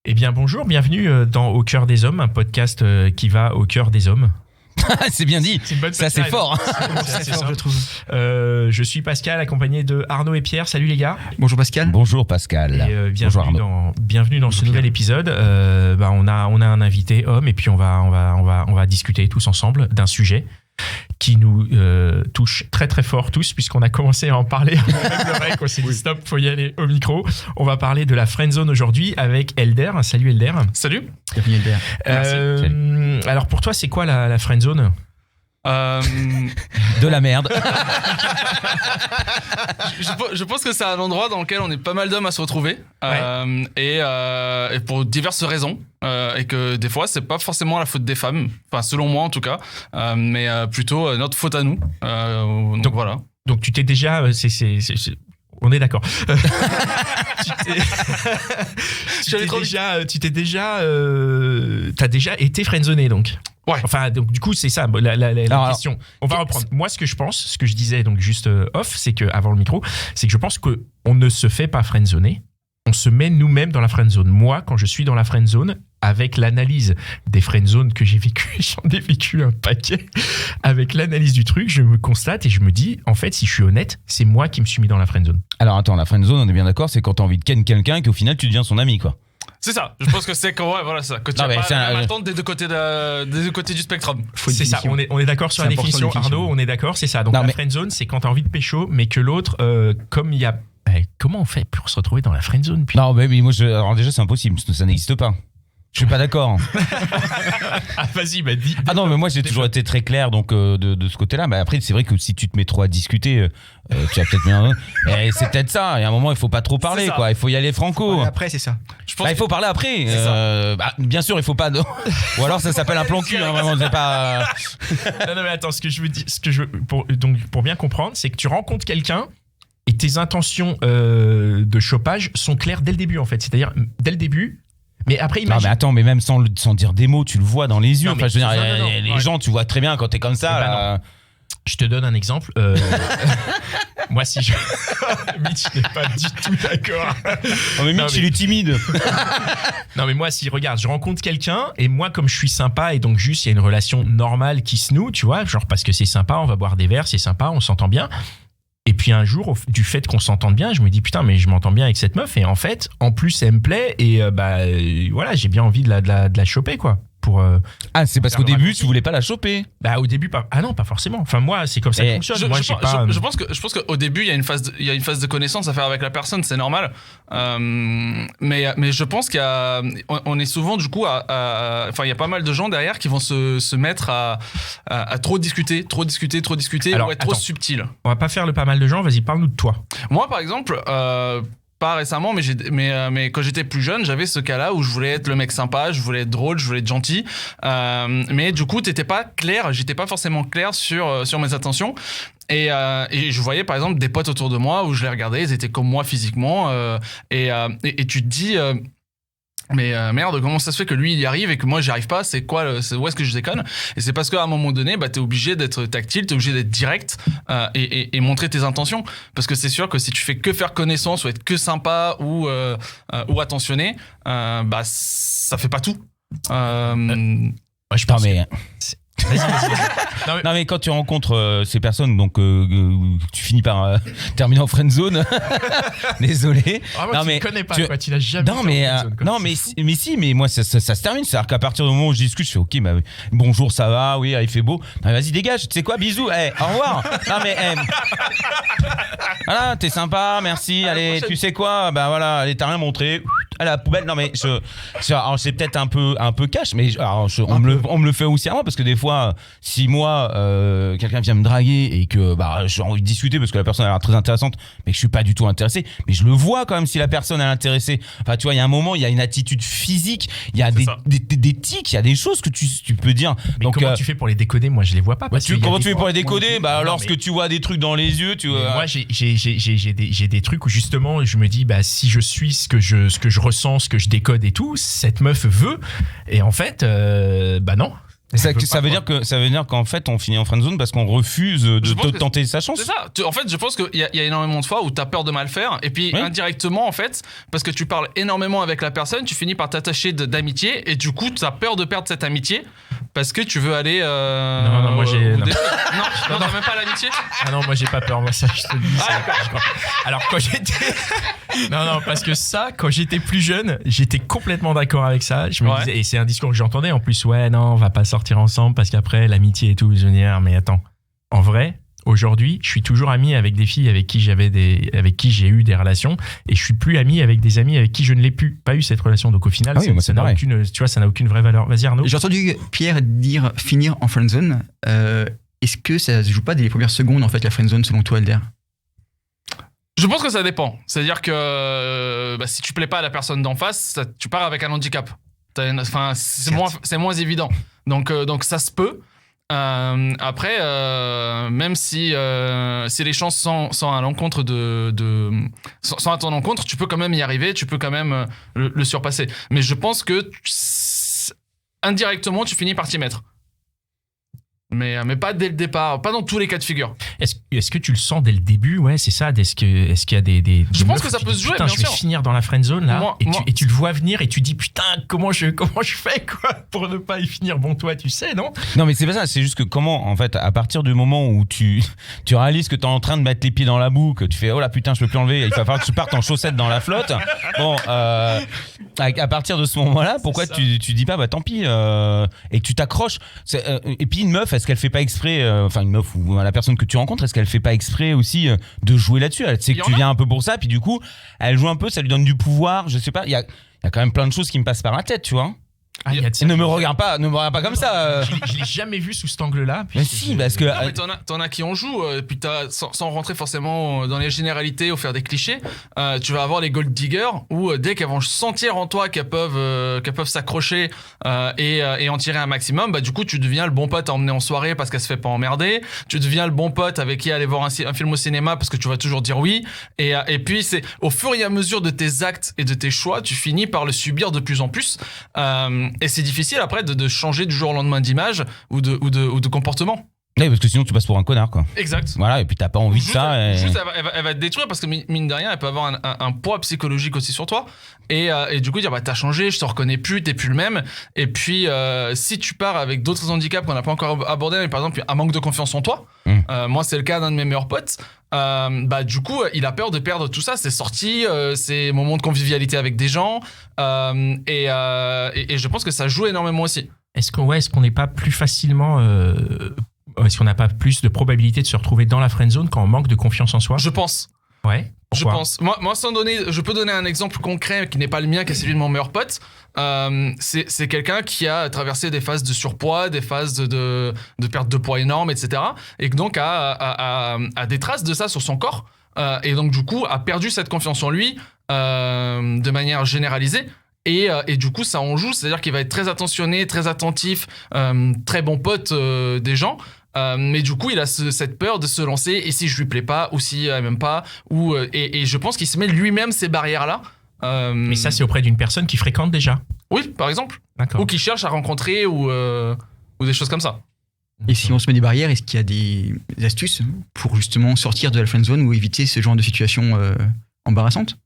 Eh bien bonjour, bienvenue dans Au cœur des hommes, un podcast qui va au cœur des hommes. C'est bien dit, c'est une bonne ça c'est fort. C'est fort, je trouve. Je suis Pascal, accompagné de Arnaud et Pierre. Salut les gars. Bonjour Pascal. Bonjour Pascal. Et Bonjour Arnaud. Bienvenue dans ce nouvel épisode. On a un invité homme et puis on va discuter tous ensemble d'un sujet qui nous touche très très fort tous, puisqu'on a commencé à en parler même le rec, on s'est dit stop, faut y aller au micro. On va parler de la friendzone aujourd'hui avec Elder. Salut Elder. Salut. Bienvenue Elder. Alors pour toi, c'est quoi la friendzone? De la merde. Je pense que c'est un endroit dans lequel on est pas mal d'hommes à se retrouver, et pour diverses raisons, et que des fois c'est pas forcément la faute des femmes, enfin selon moi en tout cas, mais plutôt notre faute à nous. Donc voilà. Donc tu t'es déjà, on est d'accord. T'as déjà été friendzoné donc. Ouais. Enfin, donc du coup, c'est ça la question. On va reprendre. Moi, ce que je disais donc juste off, c'est que avant le micro, c'est que je pense que on ne se fait pas friendzoner. On se met nous-mêmes dans la friendzone. Moi, quand je suis dans la friendzone, avec l'analyse des friendzones que j'ai vécues, j'en ai vécu un paquet. Avec l'analyse du truc, je me constate et je me dis, en fait, si je suis honnête, c'est moi qui me suis mis dans la friendzone. Alors attends, la friendzone, on est bien d'accord, c'est quand t'as envie de ken quelqu'un et qu'au final tu deviens son ami, quoi. C'est ça. Je pense que c'est quand ça. Quand tu as pas la même attente des deux côtés du spectre. C'est ça. On est d'accord sur la définition. Arnaud, on est d'accord, c'est ça. Donc la friendzone, c'est quand t'as envie de pécho, mais que l'autre, comme il y a. Comment on fait pour se retrouver dans la friendzone? Non, mais moi, alors déjà, c'est impossible. Ça n'existe pas. Je suis pas d'accord. Vas-y, dis. Ah non, mais moi j'ai toujours été très clair donc de ce côté-là. Mais après, c'est vrai que si tu te mets trop à discuter, tu as peut-être bien. C'est peut-être ça. Et à un moment, il faut pas trop parler, quoi. Il faut y aller franco. Après, c'est ça. Il faut parler après. Bien sûr, il faut pas. Ou alors, ça s'appelle un plan cul. Vraiment, c'est pas. Non, mais attends. Ce que je veux pour bien comprendre, c'est que tu rencontres quelqu'un. Et tes intentions de chopage sont claires dès le début, en fait. C'est-à-dire, dès le début. Mais après, imagine. Non, mais attends, mais même sans dire des mots, tu le vois dans les yeux. Non, enfin, je veux dire, les gens, tu vois très bien quand t'es comme ça. Je te donne un exemple. Moi, si je. Mitch n'est pas du tout d'accord. Oh, mais Mitch, il est timide. Non, mais moi, si, regarde, je rencontre quelqu'un et moi, comme je suis sympa et donc juste, il y a une relation normale qui se noue, tu vois, genre parce que c'est sympa, on va boire des verres, c'est sympa, on s'entend bien. Et puis un jour, du fait qu'on s'entende bien, je me dis putain, mais je m'entends bien avec cette meuf. Et en fait, en plus, elle me plaît. Et voilà, j'ai bien envie de la choper, quoi. C'est parce qu'au début, tu voulais pas la choper. Au début, pas. Ah non, pas forcément. Enfin, moi, c'est comme ça que fonctionne. Je pense qu'au début, il y a une phase de connaissance à faire avec la personne, c'est normal. Mais je pense on est souvent, du coup, il y a pas mal de gens derrière qui vont se mettre à trop discuter, Alors, ou être trop subtil. On va pas faire le pas mal de gens. Vas-y, parle-nous de toi. Moi, par exemple. Pas récemment, mais quand j'étais plus jeune, j'avais ce cas-là où je voulais être le mec sympa, je voulais être drôle, je voulais être gentil, mais du coup, j'étais pas forcément clair sur mes intentions. Et je voyais par exemple des potes autour de moi où je les regardais, ils étaient comme moi physiquement, et tu te dis mais merde, comment ça se fait que lui il y arrive et que moi j'y arrive pas? Où est-ce que je déconne? Et c'est parce qu'à un moment donné, t'es obligé d'être tactile, t'es obligé d'être direct, et montrer tes intentions, parce que c'est sûr que si tu fais que faire connaissance ou être que sympa ou attentionné, ça fait pas tout. Je pense mais Vas-y. Non mais quand tu rencontres ces personnes, donc tu finis par terminer en friendzone. Désolé. Non mais tu connais pas, quoi. Tu l'as jamais. Mais moi ça se termine. C'est-à-dire qu'à partir du moment où je discute, je fais ok, bonjour, ça va, oui, il fait beau. Non, vas-y dégage. Tu sais quoi, bisous, au revoir. Non mais voilà, t'es sympa, merci. Allez, tu sais quoi, voilà, allez, t'as rien montré. À la poubelle. Non mais c'est peut-être un peu cash, mais on me le fait aussi à moi, parce que des fois, si moi quelqu'un vient me draguer et que j'ai envie de discuter parce que la personne a l'air très intéressante, mais que je suis pas du tout intéressé, mais je le vois quand même si la personne est intéressée. Enfin, tu vois, il y a un moment, il y a une attitude physique, il y a des tics, il y a des choses que tu peux dire. Mais donc comment tu fais pour les décoder? Moi, je les vois pas. Comment tu fais pour les décoder? Lorsque tu vois des trucs dans les yeux, tu vois. Moi, j'ai des trucs où justement, je me dis si je suis ce que je ressens, ce que je décode et tout, cette meuf veut, et en fait, non. Ça veut dire qu'en fait, on finit en friendzone parce qu'on refuse de tenter sa chance. C'est ça. En fait, je pense qu'il y a énormément de fois où tu as peur de mal faire. Et puis, indirectement, en fait, parce que tu parles énormément avec la personne, tu finis par t'attacher d'amitié. Et du coup, tu as peur de perdre cette amitié parce que tu veux aller. Non, moi j'ai. Non, t'as même pas l'amitié. Ah non, moi j'ai pas peur. Moi, ça, je te le dis. Alors, quand j'étais. Non, parce que ça, quand j'étais plus jeune, j'étais complètement d'accord avec ça. Je me disais, et c'est un discours que j'entendais en plus, non, on va pas sortir ensemble parce qu'après, l'amitié et tout, je veux dire, mais attends. En vrai, aujourd'hui, je suis toujours ami avec des filles avec qui j'ai eu des relations et je suis plus ami avec des amis avec qui je ne l'ai pas eu cette relation. Donc au final, ça n'a aucune vraie valeur. Vas-y Arnaud. J'ai entendu Pierre dire finir en friendzone. Est-ce que ça se joue pas dès les premières secondes en fait la friendzone selon toi, Elder? Je pense que ça dépend. C'est-à-dire que si tu plais pas à la personne d'en face, tu pars avec un handicap. C'est moins évident. Donc ça se peut. Après, même si les chances sont à l'encontre sont à ton encontre, tu peux quand même y arriver, tu peux quand même le surpasser. Mais je pense que indirectement, tu finis par t'y mettre. Mais pas dès le départ, pas dans tous les cas de figure. Est-ce que tu le sens dès le début? Ouais, c'est ça. Est-ce qu'il y a des je pense que ça peut se jouer, putain, bien je vais sûr. finir dans la friendzone là, et tu le vois venir et tu dis putain, comment je fais quoi pour ne pas y finir? Bon, toi, tu sais, non? Non, mais c'est pas ça. C'est juste que comment, en fait, à partir du moment où tu réalises que t'es en train de mettre les pieds dans la boue, que tu fais oh là putain, je peux plus enlever, il va falloir que tu partes en chaussettes dans la flotte. Bon, à partir de ce moment-là, pourquoi tu dis pas bah tant pis et que tu t'accroches. Et puis une meuf, est-ce qu'elle fait pas exprès? Enfin une meuf ou la personne que tu rencontres, est-ce qu'elle fait pas exprès aussi de jouer là-dessus? Elle sait que tu viens un peu pour ça, puis du coup elle joue un peu, ça lui donne du pouvoir, je sais pas, il y a quand même plein de choses qui me passent par la tête, tu vois. Ne me regarde pas comme ça. Je l'ai jamais vu sous cet angle-là. Mais si, parce que. Non, mais t'en as qui en jouent, puis sans rentrer forcément dans les généralités ou faire des clichés, tu vas avoir les gold diggers où dès qu'elles vont sentir en toi qu'elles peuvent s'accrocher et en tirer un maximum, bah du coup tu deviens le bon pote à emmener en soirée parce qu'elle se fait pas emmerder. Tu deviens le bon pote avec qui aller voir un film au cinéma parce que tu vas toujours dire oui. Et puis c'est au fur et à mesure de tes actes et de tes choix, tu finis par le subir de plus en plus. Et c'est difficile après de changer du jour au lendemain d'image ou de comportement. Oui, parce que sinon tu passes pour un connard, quoi. Exact. Voilà, et puis t'as pas envie de ça. Juste, elle va te détruire parce que mine de rien, elle peut avoir un poids psychologique aussi sur toi. Et du coup, dire bah t'as changé, je te reconnais plus, t'es plus le même. Et puis, si tu pars avec d'autres handicaps qu'on n'a pas encore abordés, mais par exemple un manque de confiance en toi. Moi, c'est le cas d'un de mes meilleurs potes. Bah du coup, il a peur de perdre tout ça, ses sorties, ses moments de convivialité avec des gens. Et je pense que ça joue énormément aussi. Est-ce qu'on n'est pas plus facilement est-ce qu'on n'a pas plus de probabilité de se retrouver dans la friendzone quand on manque de confiance en soi? Je pense. Ouais. Pourquoi? Je pense. Moi, je peux donner un exemple concret qui n'est pas le mien, qui est celui de mon meilleur pote. C'est quelqu'un qui a traversé des phases de surpoids, des phases de perte de poids énorme, etc. Et donc a des traces de ça sur son corps. Et donc du coup a perdu cette confiance en lui de manière généralisée. Et du coup, ça en joue, c'est-à-dire qu'il va être très attentionné, très attentif, très bon pote des gens. Mais du coup, il a cette peur de se lancer. Et si je lui plais pas, ou si elle m'aime pas, et je pense qu'il se met lui-même ces barrières-là. Mais ça, c'est auprès d'une personne qui fréquente déjà. Oui, par exemple. D'accord. Ou qui cherche à rencontrer ou des choses comme ça. Et si on se met des barrières, est-ce qu'il y a des astuces pour justement sortir de la friendzone ou éviter ce genre de situation embarrassante,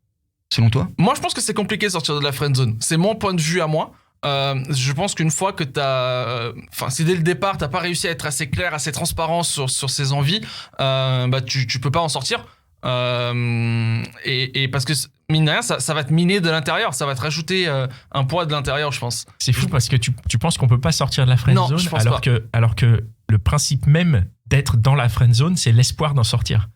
selon toi? Moi, je pense que c'est compliqué de sortir de la friendzone. C'est mon point de vue à moi. Je pense qu'une fois que si dès le départ t'as pas réussi à être assez clair, assez transparent sur ses envies, bah tu peux pas en sortir. Et parce que mine de rien, ça va te miner de l'intérieur, ça va te rajouter un poids de l'intérieur, je pense. C'est fou parce que tu penses qu'on peut pas sortir de la friendzone. Non, je pense alors que le principe même d'être dans la friendzone, c'est l'espoir d'en sortir.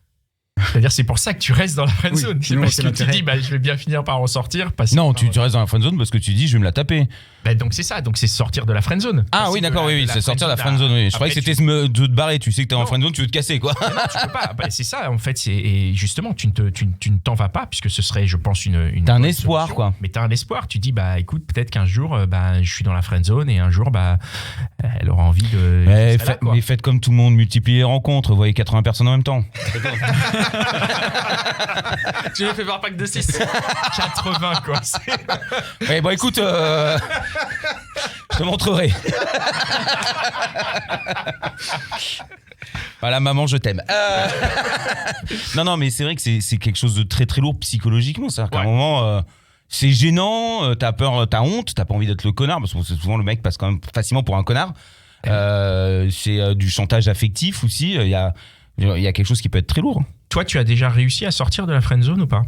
C'est-à-dire, c'est pour ça que tu restes dans la friendzone. Oui, c'est parce que tu dis, bah, je vais bien finir par en sortir. Non, tu restes dans la friendzone parce que tu dis, je vais me la taper. Bah, donc c'est ça, donc c'est sortir de la friendzone. Ah oui, d'accord, oui, c'est sortir de la friendzone. Oui. Je croyais que c'était de te barrer. Tu sais que t'es en friendzone, tu veux te casser, quoi. Non, tu peux pas. Bah, c'est ça, en fait. Et justement, tu ne t'en vas pas, puisque ce serait, je pense, une t'as un espoir, solution. quoi. Mais t'as un espoir. Tu dis, bah, écoute, peut-être qu'un jour, bah, je suis dans la friendzone et un jour, bah, elle aura envie de. Mais faites comme tout le monde, multipliez les rencontres, vous voyez 80 personnes en même temps. Tu lui fais par pack de 6. 80, quoi. Ouais, bon, écoute. Je te montrerai. Voilà, maman, je t'aime. Non, mais c'est vrai que c'est quelque chose de très très lourd psychologiquement. C'est-à-dire qu'à un moment, c'est gênant, t'as peur, t'as honte, t'as pas envie d'être le connard, parce que souvent le mec passe quand même facilement pour un connard. C'est du chantage affectif aussi. Il y a quelque chose qui peut être très lourd. Toi, tu as déjà réussi à sortir de la friendzone ou pas ?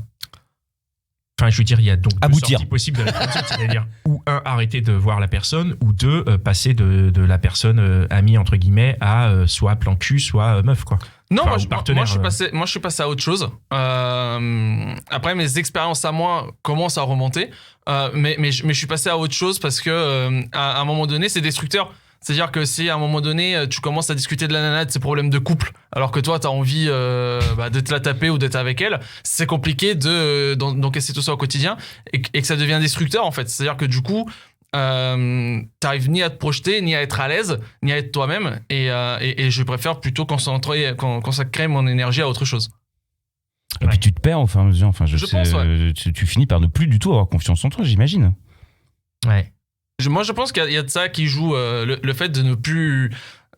Enfin, je veux dire, il y a donc deux sorties possibles de la friendzone, c'est-à-dire ou un, arrêter de voir la personne, ou deux, passer de la personne amie entre guillemets à soit plan cul, soit meuf, quoi. Non, enfin, moi je suis passé à autre chose. Après, mes expériences à moi commencent à remonter, mais je suis passé à autre chose parce que à un moment donné, c'est destructeur. C'est-à-dire que si à un moment donné, tu commences à discuter de la nana de ses problèmes de couple, alors que toi, tu as envie de te la taper ou d'être avec elle, c'est compliqué d'encaisser tout ça au quotidien et que ça devient destructeur, en fait. C'est-à-dire que du coup, t'arrives ni à te projeter, ni à être à l'aise, ni à être toi-même. Et je préfère plutôt consacrer mon énergie à autre chose. Et puis tu te perds au fur et à mesure. Enfin, je pense, ouais. Tu finis par ne plus du tout avoir confiance en toi, j'imagine. Ouais. Moi, je pense qu'il y a de ça qui joue le fait de ne plus...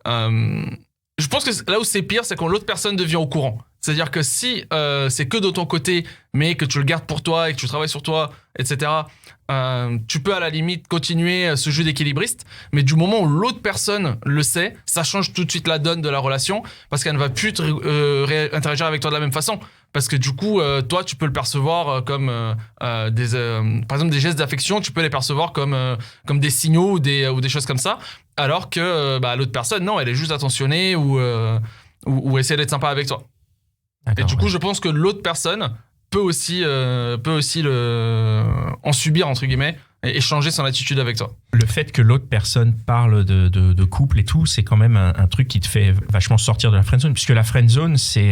je pense que là où c'est pire, c'est quand l'autre personne devient au courant. C'est-à-dire que si c'est que de ton côté, mais que tu le gardes pour toi et que tu travailles sur toi, etc., tu peux à la limite continuer ce jeu d'équilibriste. Mais du moment où l'autre personne le sait, ça change tout de suite la donne de la relation parce qu'elle ne va plus interagir avec toi de la même façon. Parce que du coup, toi, tu peux le percevoir comme par exemple, des gestes d'affection, tu peux les percevoir comme des signaux ou des choses comme ça. Alors que l'autre personne, non, elle est juste attentionnée ou essaie d'être sympa avec toi. Et du coup, je pense que l'autre personne peut aussi en subir, entre guillemets, et changer son attitude avec toi. Le fait que l'autre personne parle de couple et tout, c'est quand même un truc qui te fait vachement sortir de la friendzone, puisque la friendzone, c'est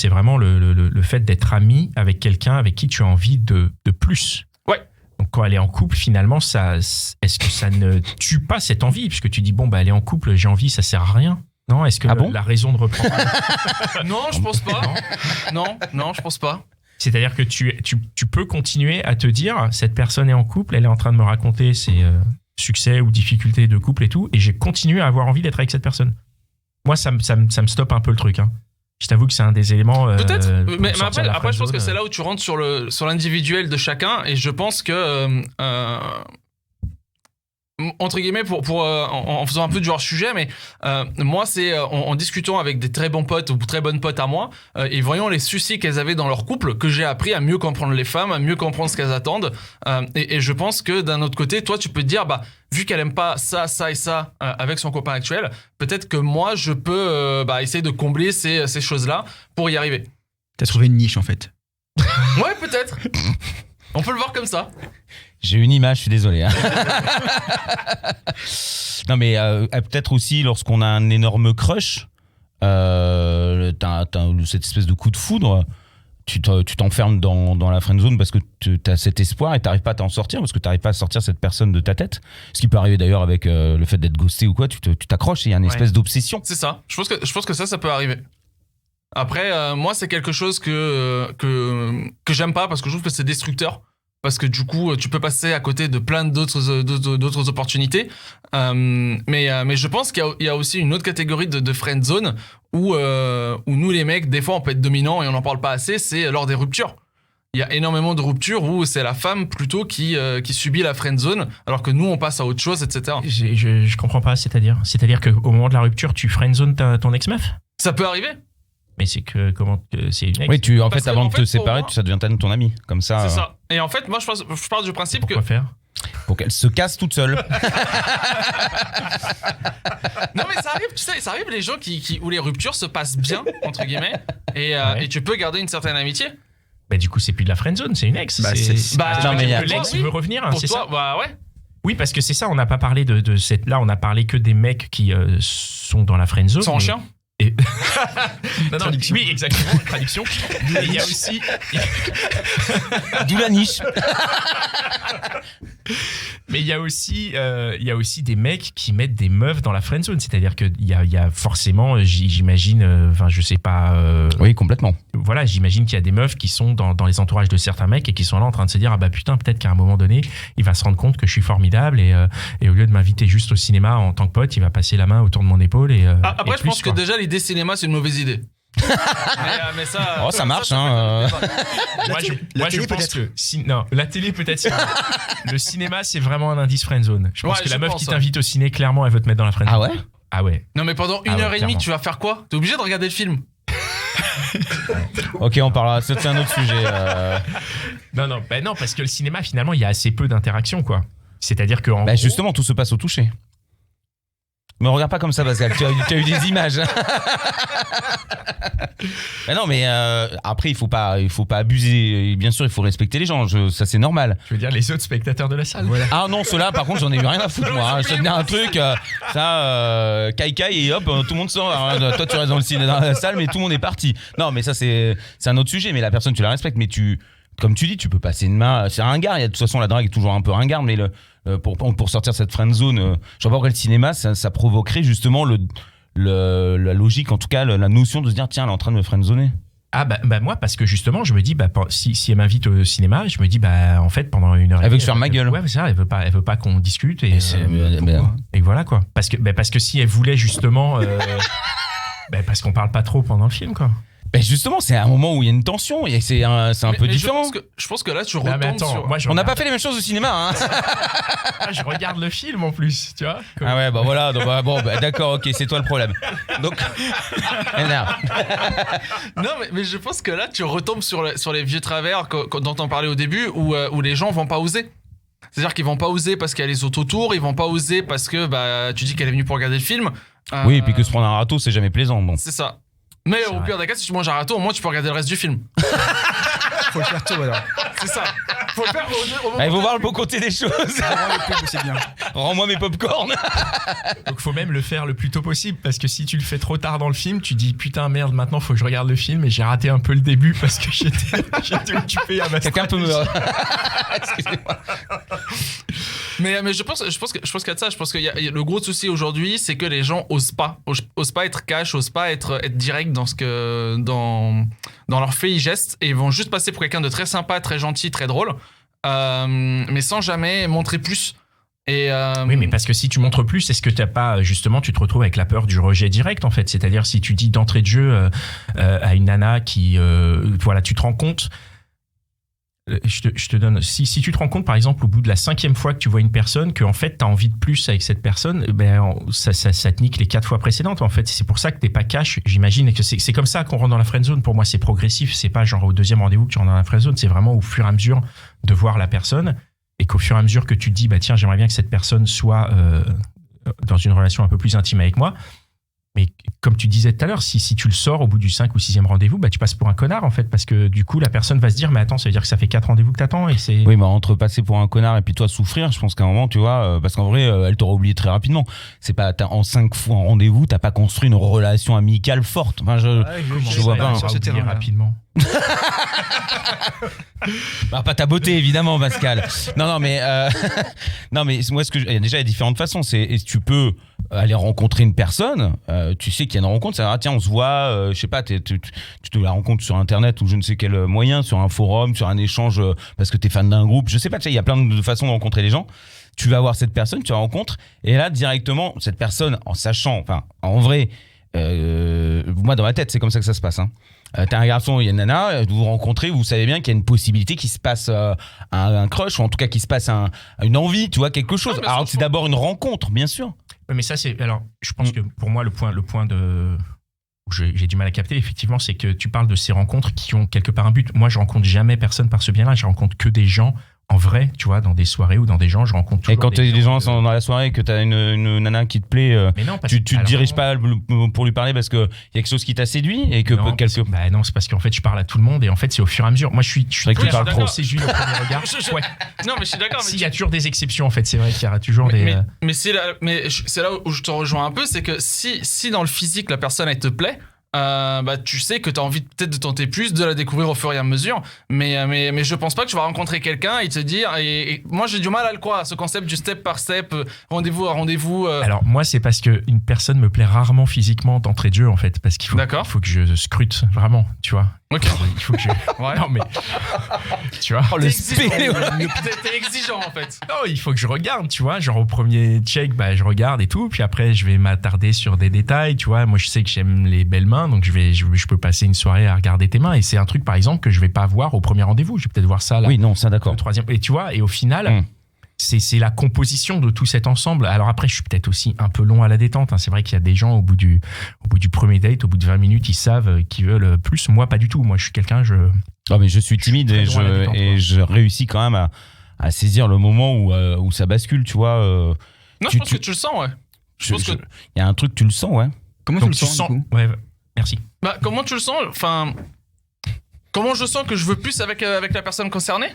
vraiment le fait d'être ami avec quelqu'un avec qui tu as envie de plus. Ouais. Donc quand elle est en couple, finalement, est-ce que ça ne tue pas cette envie, puisque tu dis bon elle est en couple, j'ai envie, ça sert à rien. Non, est-ce que la raison de reprendre... Non, je pense pas. Non, je pense pas. C'est-à-dire que tu peux continuer à te dire, cette personne est en couple, elle est en train de me raconter ses succès ou difficultés de couple et tout, et j'ai continué à avoir envie d'être avec cette personne. Moi, ça me stoppe un peu le truc. Hein. Je t'avoue que c'est un des éléments... Peut-être, mais après je pense que c'est là où tu rentres sur l'individuel de chacun, et je pense que... entre guillemets en faisant un peu du hors sujet, mais moi c'est en discutant avec des très bons potes ou très bonnes potes à moi et voyant les soucis qu'elles avaient dans leur couple que j'ai appris à mieux comprendre les femmes, à mieux comprendre ce qu'elles attendent, et je pense que d'un autre côté, toi tu peux te dire vu qu'elle aime pas ça et ça avec son copain actuel, peut-être que moi je peux essayer de combler ces choses-là pour y arriver. T'as trouvé une niche en fait. Ouais, peut-être. On peut le voir comme ça. J'ai une image, je suis désolé. Hein. Non, mais peut-être aussi lorsqu'on a un énorme crush, t'as cette espèce de coup de foudre, tu t'enfermes dans la friendzone parce que t'as cet espoir et t'arrives pas à t'en sortir parce que t'arrives pas à sortir cette personne de ta tête. Ce qui peut arriver d'ailleurs avec le fait d'être ghosté ou quoi, tu t'accroches et il y a une espèce d'obsession. C'est ça. Je pense que ça peut arriver. Après, moi, c'est quelque chose que j'aime pas parce que je trouve que c'est destructeur. Parce que du coup, tu peux passer à côté de plein d'autres opportunités. Mais je pense qu'il y a aussi une autre catégorie de friend zone où nous, les mecs, des fois, on peut être dominants et on n'en parle pas assez, c'est lors des ruptures. Il y a énormément de ruptures où c'est la femme plutôt qui subit la friend zone, alors que nous, on passe à autre chose, etc. Je comprends pas, c'est-à-dire qu'au moment de la rupture, tu friend zone ton ex-meuf ? Ça peut arriver. Mais c'est c'est une ex. Oui, en fait, avant de te séparer, ça devient ton ami. Comme ça. C'est ça. Et en fait, moi, je pars du principe Pourquoi faire pour qu'elle se casse toute seule. Non, mais ça arrive, tu sais, ça arrive les gens où les ruptures se passent bien, entre guillemets, et tu peux garder une certaine amitié. Bah, du coup, c'est plus de la friendzone, c'est une ex. L'ex veut revenir, pour c'est toi, ça ouais. Oui, parce que c'est ça, on n'a pas parlé de cette. Là, on n'a parlé que des mecs qui sont dans la friendzone. Sans chien. Non, oui, exactement, traduction. Et il y a aussi. D'où la niche. Mais il il y a aussi des mecs qui mettent des meufs dans la friendzone. C'est-à-dire qu'il y a forcément, j'imagine, je sais pas. Oui, complètement. Voilà, j'imagine qu'il y a des meufs qui sont dans les entourages de certains mecs et qui sont là en train de se dire ah bah putain, peut-être qu'à un moment donné, il va se rendre compte que je suis formidable et au lieu de m'inviter juste au cinéma en tant que pote, il va passer la main autour de mon épaule et. Après, et je pense que déjà l'idée cinéma c'est une mauvaise idée. mais ça. Ça marche, hein. Moi, je pense que non, la télé peut-être. Le cinéma, c'est vraiment un indice friendzone. Je pense que la meuf qui t'invite au ciné, clairement, elle veut te mettre dans la friendzone. Ah ouais. Ah ouais. Non, mais pendant une heure et demie, tu vas faire quoi? T'es obligé de regarder le film. Ok, on parlera. C'est un autre sujet. Non, parce que le cinéma, finalement, il y a assez peu d'interactions, quoi. C'est-à-dire que justement, tout se passe au toucher. Me regarde pas comme ça, Pascal. Tu as eu des images. Non, mais après, il faut pas abuser. Bien sûr, il faut respecter les gens. Ça, c'est normal. Je veux dire, les autres spectateurs de la salle. Voilà. Ah non, ceux-là, par contre, j'en ai eu rien à foutre, moi. Je te dis un truc, caï et hop, tout le monde sort. Alors, toi, tu restes dans la salle, mais tout le monde est parti. Non, mais ça, c'est un autre sujet. Mais la personne, tu la respectes, mais comme tu dis, tu peux passer une main. C'est ringard. De toute façon, la drague est toujours un peu ringarde, mais pour sortir cette friendzone, je vois pas pourquoi le cinéma, ça provoquerait justement la logique, en tout cas, la notion de se dire, tiens, elle est en train de me friendzoner. Ah bah moi, parce que justement, je me dis, si elle m'invite au cinéma, je me dis, en fait, pendant une heure. Elle veut se faire ma gueule. Ouais, c'est ça, elle veut pas qu'on discute. Et voilà, quoi. Parce que si elle voulait justement. Parce qu'on parle pas trop pendant le film, quoi. Justement, c'est un moment où il y a une tension et c'est un peu différent. Je pense que là, tu retombes sur... On n'a pas fait les mêmes choses au cinéma, hein. Je regarde le film en plus, tu vois. Ah ouais, voilà. Donc, d'accord, ok, c'est toi le problème. Donc, non, mais je pense que là, tu retombes sur les vieux travers dont on parlait au début, où les gens vont pas oser. C'est-à-dire qu'ils vont pas oser parce qu'il y a les autres autour, ils vont pas oser parce que tu dis qu'elle est venue pour regarder le film. Oui, et puis que se prendre un râteau, c'est jamais plaisant. Bon. C'est ça. Mais au pire des cas, si tu manges un râteau, au moins tu peux regarder le reste du film. Faut le faire tôt alors. C'est ça. Faut le faire il faut voir le beau côté des choses. C'est bien. Rends-moi mes popcorn. Donc faut même le faire le plus tôt possible parce que si tu le fais trop tard dans le film, tu dis putain merde, maintenant faut que je regarde le film et j'ai raté un peu le début parce que j'étais occupé à ma Quelqu'un peut me... Excusez-moi. Mais je pense qu'il y a de ça. Je pense que le gros souci aujourd'hui, c'est que les gens osent pas être cash, osent pas être direct dans leur fait et gestes, et ils vont juste passer pour quelqu'un de très sympa, très gentil, très drôle, mais sans jamais montrer plus. Oui, mais parce que si tu montres plus, est-ce que t'as pas justement, tu te retrouves avec la peur du rejet direct en fait. C'est-à-dire si tu dis d'entrée de jeu à une nana qui, tu te rends compte. Je te donne. Si tu te rends compte, par exemple, au bout de la 5e fois que tu vois une personne, que en fait, t'as envie de plus avec cette personne, ça te nique les 4 fois précédentes. En fait, c'est pour ça que t'es pas cash. J'imagine que c'est comme ça qu'on rentre dans la friendzone. Pour moi, c'est progressif. C'est pas genre au 2e rendez-vous que tu rentres dans la friendzone. C'est vraiment au fur et à mesure de voir la personne et qu'au fur et à mesure que tu te dis, tiens, j'aimerais bien que cette personne soit dans une relation un peu plus intime avec moi. Mais comme tu disais tout à l'heure, si tu le sors au bout du 5 ou 6e rendez-vous, tu passes pour un connard en fait, parce que du coup la personne va se dire mais attends, ça veut dire que ça fait 4 rendez-vous que t'attends et c'est... Oui, mais entre passer pour un connard et puis toi souffrir, je pense qu'à un moment, tu vois, parce qu'en vrai, elle t'aura oublié très rapidement. C'est pas en 5 fois en rendez-vous, t'as pas construit une relation amicale forte. Enfin, je vois pas sur ce terrain rapidement. Pas ta beauté évidemment, Pascal. Non mais moi déjà il y a différentes façons. C'est tu peux aller rencontrer une personne, tu sais qu'il y a une rencontre, ça tiens on se voit, je sais pas, tu te la rencontres sur internet ou je ne sais quel moyen, sur un forum, sur un échange parce que t'es fan d'un groupe, je sais pas, tu sais, il y a plein de façons de rencontrer les gens. Tu vas voir cette personne, tu la rencontres et là directement cette personne en sachant, enfin en vrai, moi dans ma tête c'est comme ça que ça se passe. T'as un garçon, il y a une nana, vous vous rencontrez, vous savez bien qu'il y a une possibilité qu'il se passe un crush ou en tout cas qu'il se passe une envie, tu vois, quelque chose. Alors c'est d'abord une rencontre, bien sûr. Oui, mais ça c'est. Alors, je pense que pour moi le point où j'ai du mal à capter, effectivement, c'est que tu parles de ces rencontres qui ont quelque part un but. Moi, je rencontre jamais personne par ce biais-là. Je rencontre que des gens. En vrai, tu vois, dans des soirées ou dans des gens, je rencontre toujours. Et quand les gens sont dans la soirée, que t'as une nana qui te plaît, tu te diriges pas pour lui parler parce que y a quelque chose qui t'a séduit et que non, non, c'est parce qu'en fait, je parle à tout le monde et en fait, c'est au fur et à mesure. Moi, je suis vrai que tu parles trop. C'est juste au premier regard. Ouais. Non, mais je suis d'accord. Il y a toujours des exceptions, en fait. C'est vrai qu'il y aura toujours des. Mais c'est là où je te rejoins un peu, c'est que si dans le physique la personne elle te plaît. tu sais que tu as envie peut-être de tenter plus, de la découvrir au fur et à mesure. Mais je pense pas que tu vas rencontrer quelqu'un et te dire. Et moi, j'ai du mal à le croire, ce concept du step par step, rendez-vous à rendez-vous. Alors, moi, c'est parce qu'une personne me plaît rarement physiquement d'entrée de jeu, en fait. Parce qu'il faut que je scrute vraiment, tu vois. Ok. Il faut que je. Ouais. Non, mais. Tu vois. Oh, le spéléo. T'es exigeant, en fait. Non, il faut que je regarde, tu vois. Genre, au premier check, je regarde et tout. Puis après, je vais m'attarder sur des détails, tu vois. Moi, je sais que j'aime les belles mains, donc je peux passer une soirée à regarder tes mains. Et c'est un truc, par exemple, que je vais pas voir au premier rendez-vous. Je vais peut-être voir ça là. Oui, non, ça d'accord. Le troisième. Et tu vois, et au final. C'est la composition de tout cet ensemble. Alors après, je suis peut-être aussi un peu long à la détente. C'est vrai qu'il y a des gens au bout du premier date, au bout de 20 minutes, ils savent qu'ils veulent plus. Moi, pas du tout. Moi, je suis quelqu'un, mais je suis timide et je réussis quand même à saisir le moment où ça bascule, tu vois. Non, je pense que tu le sens, ouais. Il y a un truc, tu le sens, ouais. Comment donc, tu le sens, du coup ? Ouais, merci. Comment tu le sens ? Enfin, comment je sens que je veux plus avec la personne concernée ?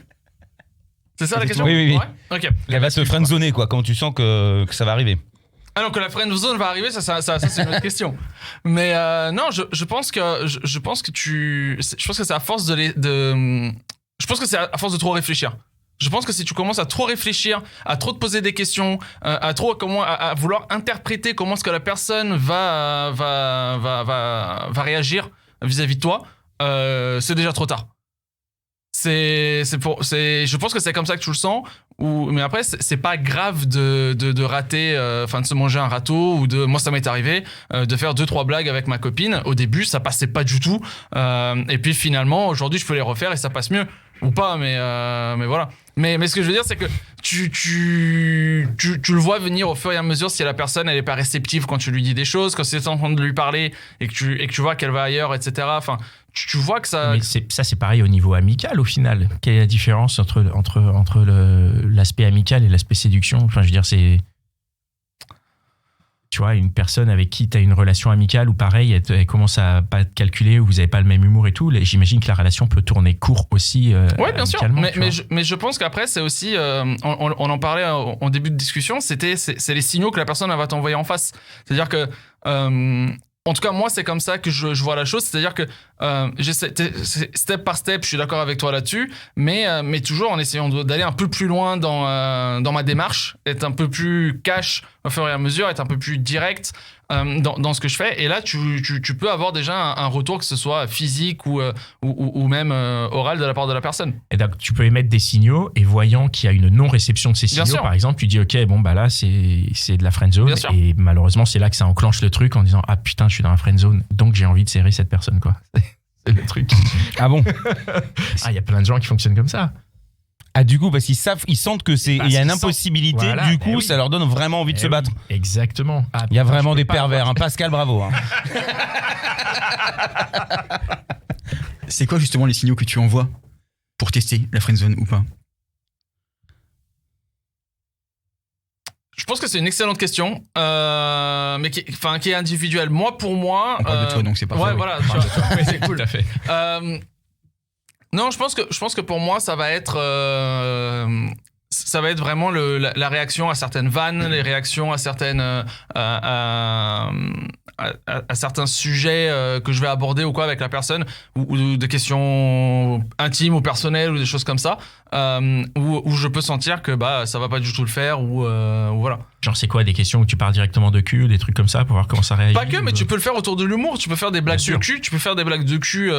C'est ça la question ? Oui. Ouais, ok. Elle va se friendzoner, quoi. Comment tu sens que ça va arriver ? Ah non, que la friendzone va arriver, ça c'est une autre question. Mais non, je pense que je pense que c'est à force je pense que c'est à force de trop réfléchir. Je pense que si tu commences à trop réfléchir, à trop te poser des questions, à vouloir interpréter comment est-ce que la personne va réagir vis-à-vis de toi, c'est déjà trop tard. Je pense que c'est comme ça que tu le sens. Mais après, c'est pas grave de rater, de se manger un râteau moi, ça m'est arrivé de faire 2-3 blagues avec ma copine. Au début, ça passait pas du tout. Et puis finalement, aujourd'hui, je peux les refaire et ça passe mieux. Ou pas, mais voilà. Mais ce que je veux dire, c'est que tu le vois venir au fur et à mesure si la personne, elle est pas réceptive quand tu lui dis des choses, quand tu es en train de lui parler et que tu vois qu'elle va ailleurs, etc. Enfin, tu vois que ça... Mais c'est pareil au niveau amical, au final. Quelle est la différence entre l'aspect amical et l'aspect séduction ? Enfin, je veux dire, c'est... Tu vois, une personne avec qui tu as une relation amicale ou pareil, elle commence à pas te calculer, ou vous avez pas le même humour et tout, j'imagine que la relation peut tourner court aussi. Oui, bien sûr. Mais je pense qu'après, c'est aussi, on en parlait en début de discussion, c'est les signaux que la personne elle va t'envoyer en face. C'est-à-dire que, en tout cas, moi, c'est comme ça que je vois la chose. C'est-à-dire que step par step, je suis d'accord avec toi là-dessus, mais toujours en essayant d'aller un peu plus loin dans ma démarche, être un peu plus cash au fur et à mesure, être un peu plus direct dans ce que je fais. Et là, tu peux avoir déjà un retour, que ce soit physique ou même oral de la part de la personne. Et donc, tu peux émettre des signaux et voyant qu'il y a une non-réception de ces signaux, par exemple, tu dis ok, bon bah là c'est de la friendzone, et malheureusement c'est là que ça enclenche le truc en disant ah putain je suis dans la friendzone, donc j'ai envie de serrer cette personne, quoi. C'est le truc. Ah bon? Il y a plein de gens qui fonctionnent comme ça. Ah, du coup, parce qu'ils sentent que il y a une impossibilité, voilà, du coup, ça leur donne vraiment envie de se battre. Exactement. Il y a vraiment des pervers, hein. Pascal, bravo. Hein. C'est quoi justement les signaux que tu envoies pour tester la friendzone ou pas? Je pense que c'est une excellente question, mais qui est individuelle. Moi, pour moi... On parle de toi, donc c'est pas ouais, vrai. Voilà, tu vois, c'est cool. Tout à fait. Non, je pense que pour moi, ça va être vraiment la réaction à certaines vannes, les réactions à certains sujets que je vais aborder ou quoi avec la personne, ou des questions intimes ou personnelles ou des choses comme ça, où je peux sentir que ça va pas du tout le faire ou voilà. Genre c'est quoi, des questions où tu parles directement de cul, des trucs comme ça pour voir comment ça réagit? Pas que, mais tu peux le faire autour de l'humour, tu peux faire des blagues de cul,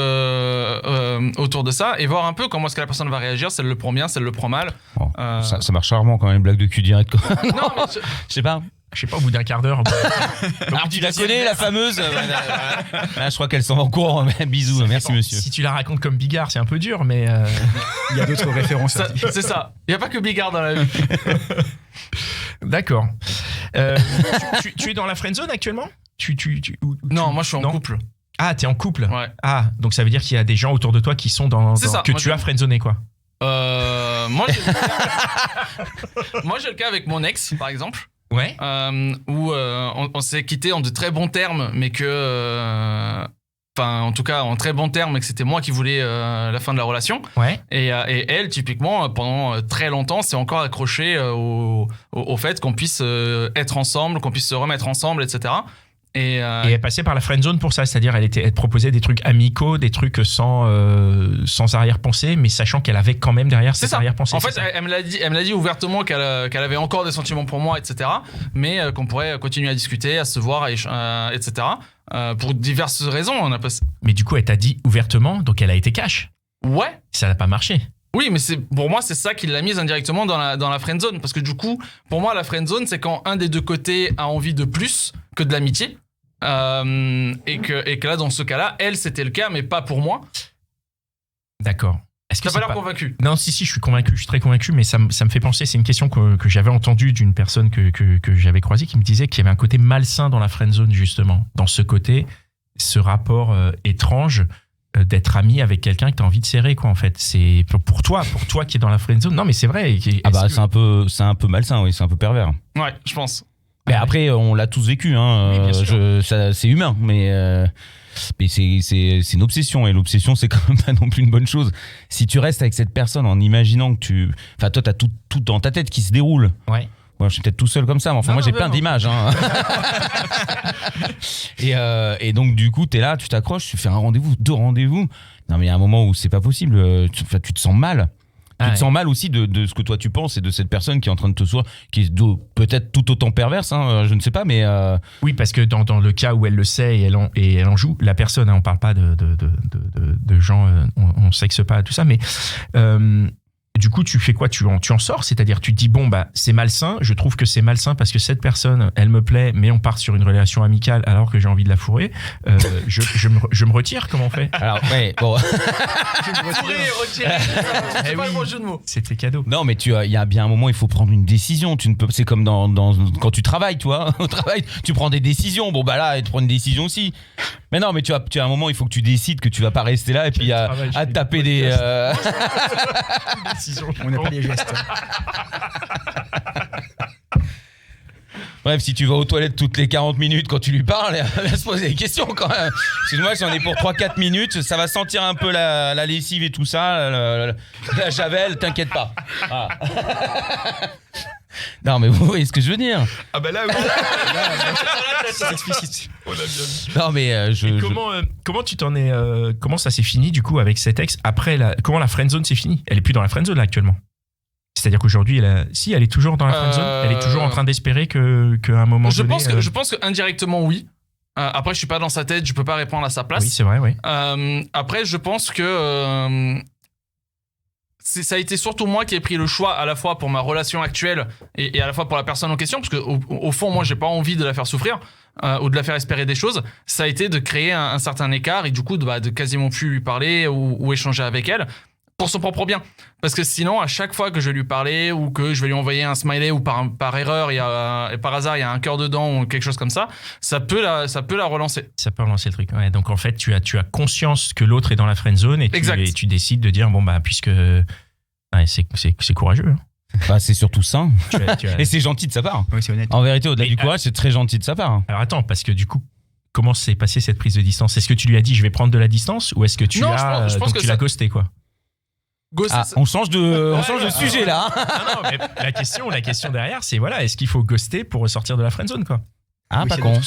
autour de ça et voir un peu comment est-ce que la personne va réagir, si elle le prend bien, si elle le prend mal. Oh, ça marche rarement quand même, une blague de cul direct. Non, mais je sais pas. Au bout d'un quart d'heure. Alors tu la connais, la fameuse? Je crois qu'elle s'en va en courant. Bisous, merci monsieur. Si tu la racontes comme Bigard, c'est un peu dur, mais... Il y a d'autres références. C'est ça. Il n'y a pas que Bigard dans la vie. D'accord. Tu es dans la friendzone actuellement? Non, moi je suis en couple. Ah, t'es en couple? Ouais. Ah, donc ça veut dire qu'il y a des gens autour de toi qui sont que tu as friendzoné, quoi. Moi j'ai le cas avec mon ex, par exemple. Ouais. Où on s'est quitté en de très bons termes, mais que... en tout cas, en très bons termes, mais que c'était moi qui voulais la fin de la relation. Ouais. Et elle, typiquement, pendant très longtemps, s'est encore accrochée au fait qu'on puisse être ensemble, qu'on puisse se remettre ensemble, etc. Et elle passait par la friendzone pour ça, c'est-à-dire elle proposait des trucs amicaux, des trucs sans arrière-pensée, mais sachant qu'elle avait quand même derrière cette arrière-pensée. En fait, elle me l'a dit ouvertement qu'elle avait encore des sentiments pour moi, etc. Mais qu'on pourrait continuer à discuter, à se voir, etc. Pour diverses raisons. Mais du coup, elle t'a dit ouvertement, donc elle a été cash. Ouais. Ça n'a pas marché. Oui, mais pour moi, c'est ça qui l'a mise indirectement dans la friendzone. Parce que du coup, pour moi, la friendzone, c'est quand un des deux côtés a envie de plus que de l'amitié. Et que là, dans ce cas-là, elle, c'était le cas, mais pas pour moi. D'accord. Est-ce que t'as pas l'air convaincu? Non, si, je suis convaincu, je suis très convaincu, mais ça me fait penser, c'est une question que j'avais entendue d'une personne que j'avais croisée qui me disait qu'il y avait un côté malsain dans la friendzone, justement. Dans ce côté, ce rapport étrange d'être ami avec quelqu'un que tu as envie de serrer, quoi, en fait. C'est pour toi qui est dans la friendzone. Non, mais c'est vrai. C'est un peu malsain, oui, c'est un peu pervers. Ouais, je pense. Mais après, on l'a tous vécu, hein. Oui, bien sûr. C'est humain, mais c'est une obsession, et l'obsession, c'est quand même pas non plus une bonne chose. Si tu restes avec cette personne en imaginant que toi, t'as tout dans ta tête qui se déroule. Ouais. Moi, je suis peut-être tout seul comme ça, mais enfin, j'ai plein d'images. Hein. et donc, du coup, t'es là, tu t'accroches, tu fais un rendez-vous, 2 rendez-vous. Non, mais il y a un moment où c'est pas possible. Tu te sens mal. Tu te sens mal aussi de ce que toi tu penses et de cette personne qui est en train de te soigner, qui est peut-être tout autant perverse, hein, je ne sais pas, mais... Oui, parce que dans le cas où elle le sait et elle en joue, la personne, hein, on parle pas de gens, on sexe pas, tout ça, mais... Du coup, tu fais quoi? Tu en sors, c'est-à-dire tu te dis bon bah c'est malsain. Je trouve que c'est malsain parce que cette personne, elle me plaît, mais on part sur une relation amicale alors que j'ai envie de la fourrer. Je me retire. Comment on fait? Alors ouais, bon. Retirer. C'est pas le bon jeu de mots. C'était cadeau. Non, mais il y a bien un moment, il faut prendre une décision. Tu ne peux, c'est comme quand tu travailles, toi. Au travail, tu prends des décisions. Bon bah là, tu prends une décision aussi. Mais non, mais tu as un moment, il faut que tu décides que tu vas pas rester là et puis à taper des. On n'a pas les gestes. Bref, si tu vas aux toilettes toutes les 40 minutes quand tu lui parles, elle va se poser des questions quand même. Excuse-moi, si on est pour 3-4 minutes, ça va sentir un peu la lessive et tout ça, la javel, t'inquiète pas. Voilà. Non, mais vous voyez ce que je veux dire. Ah bah là, oui. C'est explicite. On a bien vu. Non, mais comment tu t'en es comment ça s'est fini du coup avec cet ex après comment la friendzone s'est finie? Elle est plus dans la friendzone là actuellement. C'est-à-dire qu'aujourd'hui, elle est toujours dans la friendzone. Elle est toujours en train d'espérer qu'à un moment donné. Je pense que indirectement oui. Après, je suis pas dans sa tête, je peux pas répondre à sa place. Oui, c'est vrai, oui. Après, je pense que ça a été surtout moi qui ai pris le choix à la fois pour ma relation actuelle et à la fois pour la personne en question, parce que au fond, moi, j'ai pas envie de la faire souffrir ou de la faire espérer des choses. Ça a été de créer un certain écart et du coup de quasiment plus lui parler ou échanger avec elle. Pour son propre bien. Parce que sinon, à chaque fois que je vais lui parler ou que je vais lui envoyer un smiley ou par erreur, et par hasard, il y a un cœur dedans ou quelque chose comme ça, ça peut la relancer. Ça peut relancer le truc. Ouais, donc en fait, tu as conscience que l'autre est dans la friendzone et tu décides de dire, bon, bah, puisque... Ouais, c'est courageux. Hein. Bah, c'est surtout ça. Et c'est gentil de sa part. Oui, c'est honnête. En vérité, au-delà du courage, c'est très gentil de sa part. Alors attends, parce que du coup, comment s'est passée cette prise de distance? Est-ce que tu lui as dit, je vais prendre de la distance, ou est-ce que tu l'as ghosté, quoi? On change de sujet là. Non, mais la question derrière, c'est voilà, est-ce qu'il faut ghoster pour ressortir de la friendzone, quoi? Ah, pas con. Ou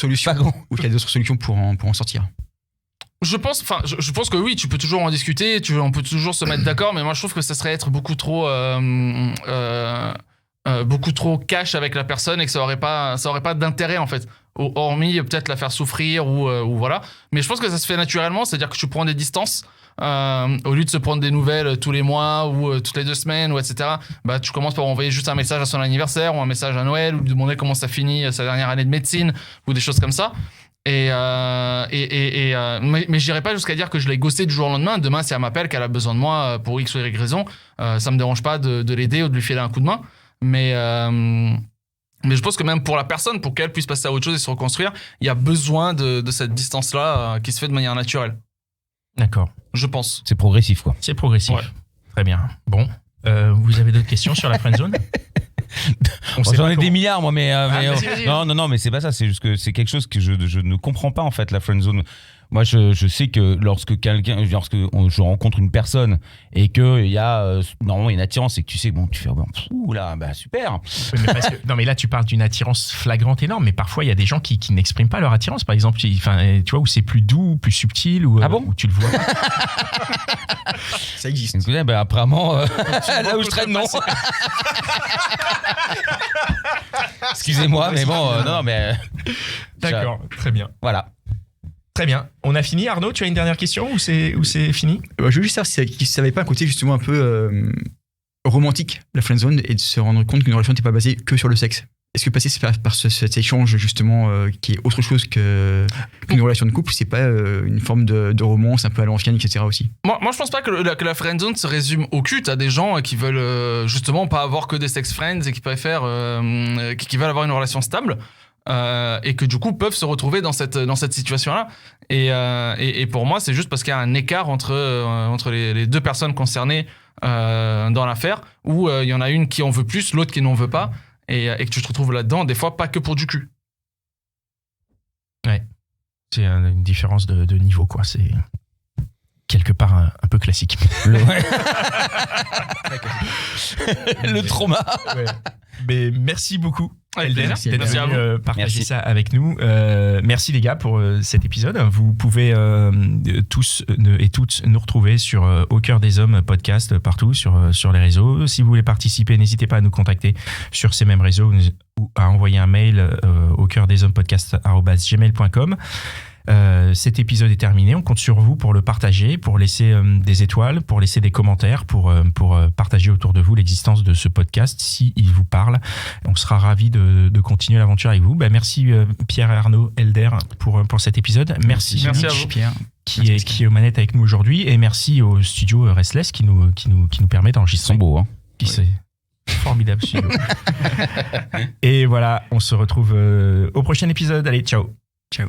qu'il y a d'autres solutions pour en sortir. Je pense que oui, tu peux toujours en discuter, on peut toujours se mettre d'accord, mais moi je trouve que ça serait être beaucoup trop cash avec la personne et que ça aurait pas d'intérêt en fait, hormis peut-être la faire souffrir ou voilà. Mais je pense que ça se fait naturellement, c'est-à-dire que tu prends des distances. Au lieu de se prendre des nouvelles tous les mois ou toutes les 2 semaines ou etc., bah tu commences par envoyer juste un message à son anniversaire ou un message à Noël ou lui demander comment ça finit sa dernière année de médecine ou des choses comme ça. Mais j'irai pas jusqu'à dire que je l'ai ghosté du jour au lendemain. Demain, si elle m'appelle, qu'elle a besoin de moi pour X ou Y raison, ça me dérange pas de l'aider ou de lui filer un coup de main. Mais je pense que même pour la personne, pour qu'elle puisse passer à autre chose et se reconstruire, il y a besoin de cette distance-là qui se fait de manière naturelle. D'accord. Je pense. C'est progressif, quoi. C'est progressif. Ouais. Très bien. Bon, vous avez d'autres questions sur la friendzone? J'en ai des milliards, moi, mais vas-y. non, mais c'est pas ça. C'est juste que c'est quelque chose que je ne comprends pas, en fait, la friendzone. Moi, je sais que lorsque je rencontre une personne et que il y a normalement une attirance et que tu sais, bon, tu fais, ouh là, bah super. Oui, non, mais là, tu parles d'une attirance flagrante énorme, mais parfois, il y a des gens qui n'expriment pas leur attirance, par exemple, tu vois, où c'est plus doux, plus subtil, ou où tu le vois. Ça existe. Écoutez, bah, apparemment, là où je traîne, non. Excusez-moi, mais bon, non, mais. D'accord, très bien. Voilà. Très bien. On a fini. Arnaud, tu as une dernière question ou c'est fini? Je veux juste savoir si ça n'avait pas un côté justement un peu romantique, la friendzone, et de se rendre compte qu'une relation n'était pas basée que sur le sexe. Est-ce que passer par cet échange justement qui est autre chose qu'une relation de couple, c'est pas une forme de romance un peu à l'ancienne, etc. aussi? Moi, je pense pas que la friendzone se résume au cul. T'as des gens qui veulent justement pas avoir que des sex friends et qui préfèrent, qui veulent avoir une relation stable. Et que du coup peuvent se retrouver dans cette situation-là. Et pour moi, c'est juste parce qu'il y a un écart entre les deux personnes concernées dans l'affaire, où il y en a une qui en veut plus, l'autre qui n'en veut pas, et que tu te retrouves là-dedans, des fois pas que pour du cul. Ouais, c'est une différence de niveau, quoi. C'est quelque part un peu classique. Le trauma. Ouais. Mais merci beaucoup. Merci d'être venu partager Merci. ça avec nous. Merci les gars pour cet épisode. Vous pouvez tous et toutes nous retrouver sur Au Cœur des Hommes podcast partout sur les réseaux. Si vous voulez participer, n'hésitez pas à nous contacter sur ces mêmes réseaux ou à envoyer un mail au cœur des hommes podcast@gmail.com. Cet épisode est terminé. On compte sur vous pour le partager, pour laisser des étoiles, pour laisser des commentaires, pour partager autour de vous l'existence de ce podcast si il vous parle. On sera ravis de continuer l'aventure avec vous. Merci Pierre et Arnaud Elder pour cet épisode. Merci à vous. Pierre. Qui est aux manettes avec nous aujourd'hui, et merci au studio Restless qui nous permet Ils d'enregistrer. sont beaux, hein. C'est formidable studio. Et voilà, on se retrouve au prochain épisode. Allez, ciao. Ciao.